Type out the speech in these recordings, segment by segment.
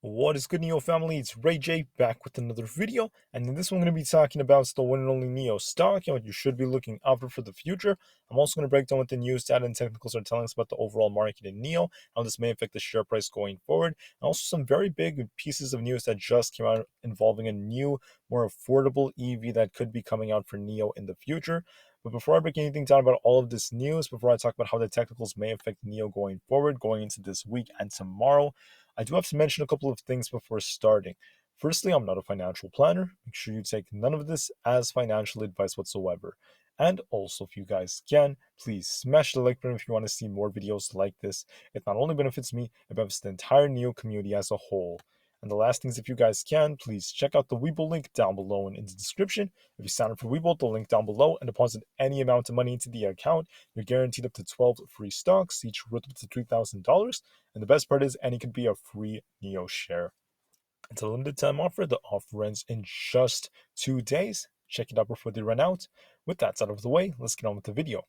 What is good, NIO family? It's Rey-Jay back with another video, and in this one I'm going to be talking about the one and only NIO stock and what you should be looking out for the future. I'm also going to break down what the news, data, and technicals are telling us about the overall market in NIO, how this may affect the share price going forward, and also some very big pieces of news that just came out involving a new, more affordable EV that could be coming out for NIO in the future. But before I break anything down about all of this news, before I talk about how the technicals may affect NIO going forward, going into this week and tomorrow, I do have to mention a couple of things before starting. Firstly, I'm not a financial planner. Make sure you take none of this as financial advice whatsoever. And also, if you guys can, please smash the like button if you want to see more videos like this. It not only benefits me, it benefits the entire NEO community as a whole. And the last things, if you guys can, please check out the Webull link down below and in the description. If you sign up for Webull, the link down below, and deposit any amount of money into the account, you're guaranteed up to 12 free stocks, each worth up to $3,000. And the best part is, any could be a free NIO share. It's a limited time offer. The offer ends in just 2 days. Check it out before they run out. With that out of the way, let's get on with the video.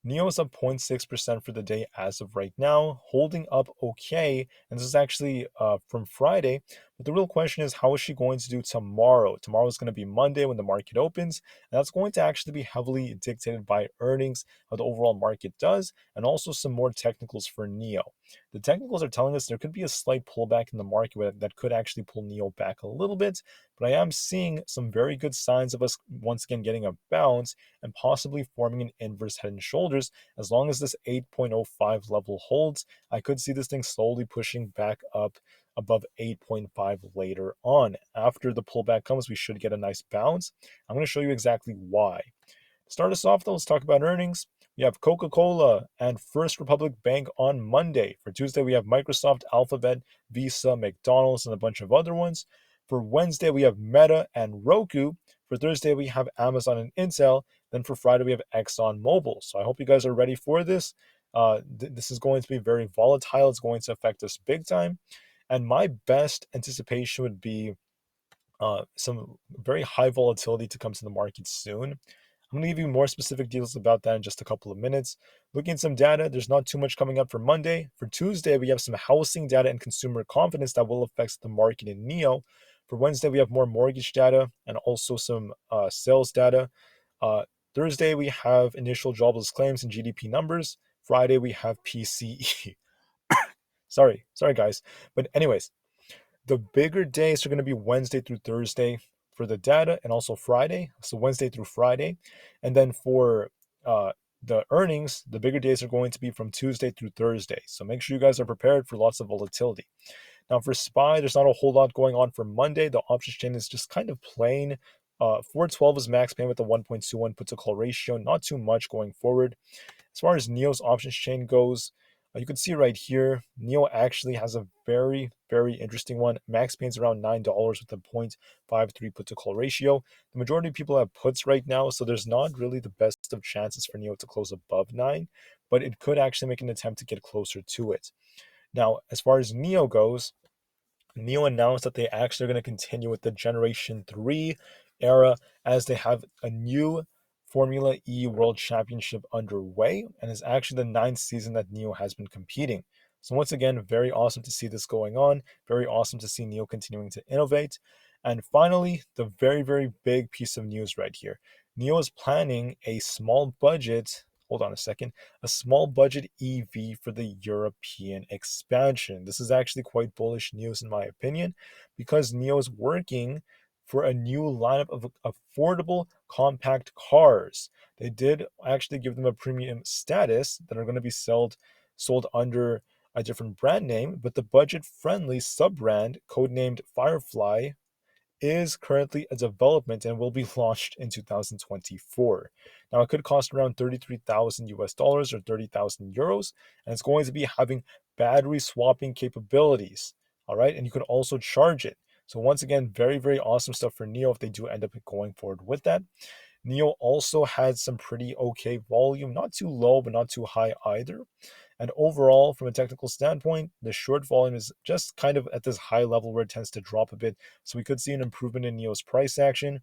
NIO is up 0.6% for the day as of right now, holding up okay. And this is actually from Friday. But the real question is, how is she going to do tomorrow? Tomorrow is going to be Monday when the market opens. And that's going to actually be heavily dictated by earnings, how the overall market does, and also some more technicals for NIO. The technicals are telling us there could be a slight pullback in the market that could actually pull NIO back a little bit. But I am seeing some very good signs of us once again getting a bounce and possibly forming an inverse head and shoulders. As long as this 8.05 level holds, I could see this thing slowly pushing back up above 8.5 later on. After the pullback comes, we should get a nice bounce. I'm going to show you exactly why. To start us off, though, let's talk about earnings. We have Coca-Cola and First Republic Bank on Monday. For Tuesday, we have Microsoft, Alphabet, Visa, McDonald's, and a bunch of other ones. For Wednesday, we have Meta and Roku. For Thursday, we have Amazon and Intel. Then for Friday, we have ExxonMobil. So I hope you guys are ready for this. This is going to be very volatile. It's going to affect us big time. And my best anticipation would be some very high volatility to come to the market soon. I'm going to give you more specific details about that in just a couple of minutes. Looking at some data, there's not too much coming up for Monday. For Tuesday, we have some housing data and consumer confidence that will affect the market in NIO. For Wednesday, we have more mortgage data and also some sales data. Uh, Thursday, we have initial jobless claims and GDP numbers. Friday, we have PCE. sorry, guys. But anyways, the bigger days are going to be Wednesday through Thursday for the data, and also Friday. So Wednesday through Friday. And then for the earnings, the bigger days are going to be from Tuesday through Thursday. So make sure you guys are prepared for lots of volatility. Now for SPY, there's not a whole lot going on for Monday. The options chain is just kind of plain. 412 is max paying with a 1.21 put to call ratio. Not too much going forward. As far as NIO's options chain goes, you can see right here, NIO actually has a very, very interesting one. Max pains around $9 with a 0.53 put to call ratio. The majority of people have puts right now, so there's not really the best of chances for NIO to close above 9, but it could actually make an attempt to get closer to it. Now, as far as NIO goes, NIO announced that they actually are going to continue with the Generation 3 era as they have a new Formula E World Championship underway, and it's actually the 9th season that NIO has been competing. So once again, very awesome to see this going on. Very awesome to see NIO continuing to innovate. And finally, the very, very big piece of news right here. NIO is planning a small budget, hold on a second, a small budget EV for the European expansion. This is actually quite bullish news in my opinion, because NIO is working for a new lineup of affordable compact cars. They did actually give them a premium status that are going to be sold under a different brand name, but the budget-friendly sub-brand, codenamed Firefly, is currently a development and will be launched in 2024. Now, it could cost around 33,000 US dollars or 30,000 euros, and it's going to be having battery swapping capabilities. All right, and you could also charge it. So once again, very, very awesome stuff for NIO if they do end up going forward with that. NIO also had some pretty okay volume, not too low, but not too high either. And overall, from a technical standpoint, the short volume is just kind of at this high level where it tends to drop a bit. So we could see an improvement in NIO's price action.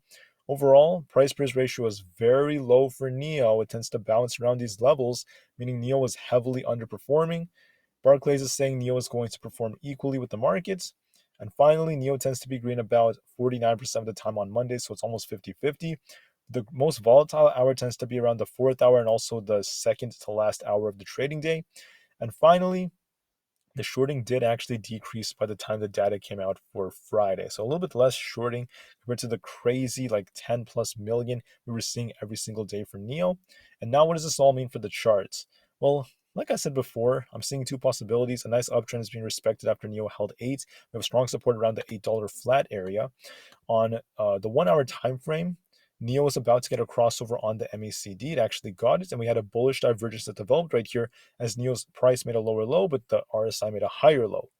Overall, price price ratio is very low for NIO. It tends to bounce around these levels, meaning NIO is heavily underperforming. Barclays is saying NIO is going to perform equally with the markets. And finally, NIO tends to be green about 49% of the time on Monday, so it's almost 50-50. The most volatile hour tends to be around the 4th hour and also the second to last hour of the trading day. And finally, the shorting did actually decrease by the time the data came out for Friday. So a little bit less shorting compared to the crazy like 10 plus million we were seeing every single day for NIO. And now what does this all mean for the charts? Well, like I said before, I'm seeing two possibilities. A nice uptrend is being respected after NIO held 8. We have strong support around the $8 flat area. On the 1 hour time frame, NIO was about to get a crossover on the MACD. It actually got it, and we had a bullish divergence that developed right here as NIO's price made a lower low, but the RSI made a higher low.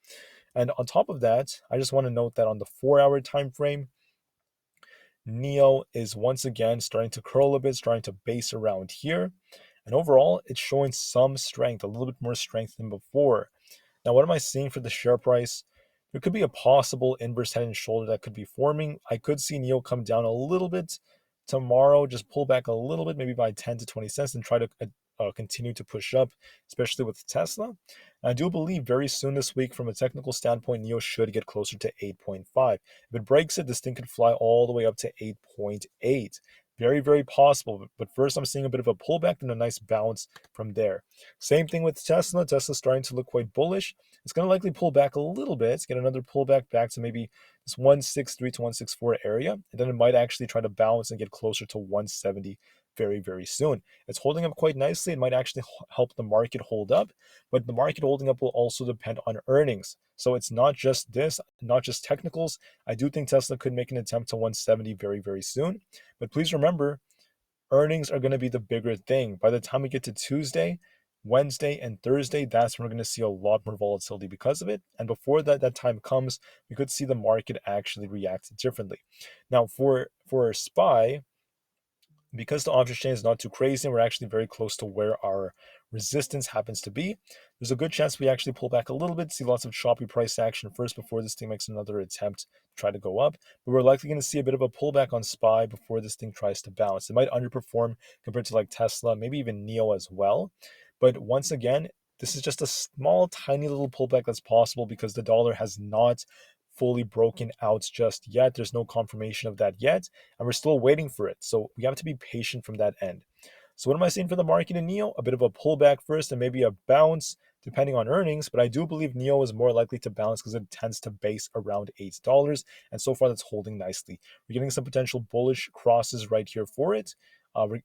And on top of that, I just want to note that on the 4 hour time frame, NIO is once again starting to curl a bit, starting to base around here. And overall, it's showing some strength, a little bit more strength than before. Now, what am I seeing for the share price? There could be a possible inverse head and shoulder that could be forming. I could see NIO come down a little bit tomorrow, just pull back a little bit, maybe by 10 to 20 cents, and try to continue to push up, especially with Tesla. And I do believe very soon this week, from a technical standpoint, NIO should get closer to 8.5. If it breaks it, this thing could fly all the way up to 8.8. Very, very possible. But first, I'm seeing a bit of a pullback and a nice bounce from there. Same thing with Tesla. Tesla's starting to look quite bullish. It's going to likely pull back a little bit, get another pullback back to maybe this 163 to 164 area. And then it might actually try to bounce and get closer to 170 very, very soon. It's holding up quite nicely. It might actually help the market hold up, but the market holding up will also depend on earnings. So it's not just this, not just technicals. I do think Tesla could make an attempt to 170 very, very soon. But please remember, earnings are going to be the bigger thing. By the time we get to Tuesday, Wednesday, and Thursday, that's when we're going to see a lot more volatility because of it. And before that time comes, we could see the market actually react differently. Now, for SPY, because the option chain is not too crazy and we're actually very close to where our resistance happens to be, there's a good chance we actually pull back a little bit, see lots of choppy price action first before this thing makes another attempt to try to go up. But we're likely going to see a bit of a pullback on SPY before this thing tries to bounce. It might underperform compared to like Tesla, maybe even NIO as well. But once again, this is just a small, tiny little pullback that's possible because the dollar has not fully broken out just yet. There's no confirmation of that yet, and we're still waiting for it. So we have to be patient from that end. So what am I seeing for the market in NIO? A bit of a pullback first and maybe a bounce depending on earnings, but I do believe NIO is more likely to bounce because it tends to base around $8, and so far that's holding nicely. We're getting some potential bullish crosses right here for it.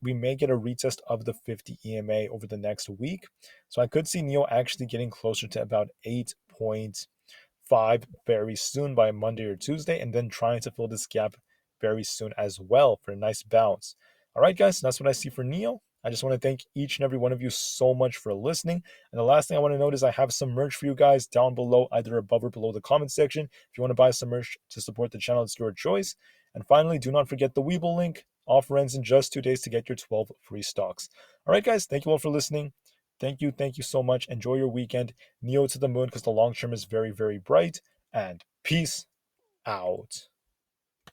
We may get a retest of the 50 EMA over the next week. So I could see NIO actually getting closer to about 8.5 very soon by Monday or Tuesday, and then trying to fill this gap very soon as well for a nice bounce. All right, guys, that's what I see for NIO. I just want to thank each and every one of you so much for listening. And the last thing I want to note is I have some merch for you guys down below, either above or below the comment section. If you want to buy some merch to support the channel, it's your choice. And finally, do not forget the Webull link. Offer ends in just 2 days to get your 12 free stocks. All right, guys, thank you all for listening. Thank you so much. Enjoy your weekend. NIO to the moon because the long term is very, very bright. And peace out.